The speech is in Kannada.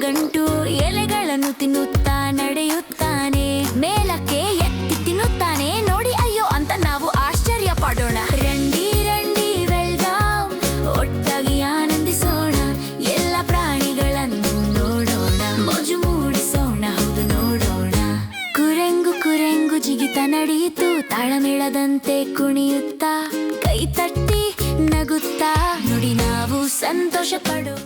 ಗಂಟು ಎಲೆಗಳನ್ನು ತಿನ್ನುತ್ತಾ ನಡೆಯುತ್ತಾನೆ. ಮೇಲಕ್ಕೆ ಎತ್ತಿ ತಿನ್ನುತ್ತಾನೆ. ನೋಡಿ ಅಯ್ಯೋ ಅಂತ ನಾವು ಆಶ್ಚರ್ಯ ಪಡೋಣ. ರಂಡಿ ರಂಡಿ ವೆಲ್ಕಮ್, ಒಟ್ಟಾಗಿ ಆನಂದಿಸೋಣ. ಎಲ್ಲ ಪ್ರಾಣಿಗಳನ್ನು ನೋಡೋಣ, ಮೋಜು ಮೂಡಿಸೋಣ. ಹೌದು ನೋಡೋಣ. ಕುರೆಂಗು ಕುರೆಂಗು ಜಿಗಿತ ನಡೆಯಿತು, ತಾಳಮೇಳದಂತೆ ಕುಣಿಯುತ್ತಾ, ಕೈ ತಟ್ಟಿ ನಗುತ್ತಾ. ನೋಡಿ ನಾವು ಸಂತೋಷ ಪಡೋ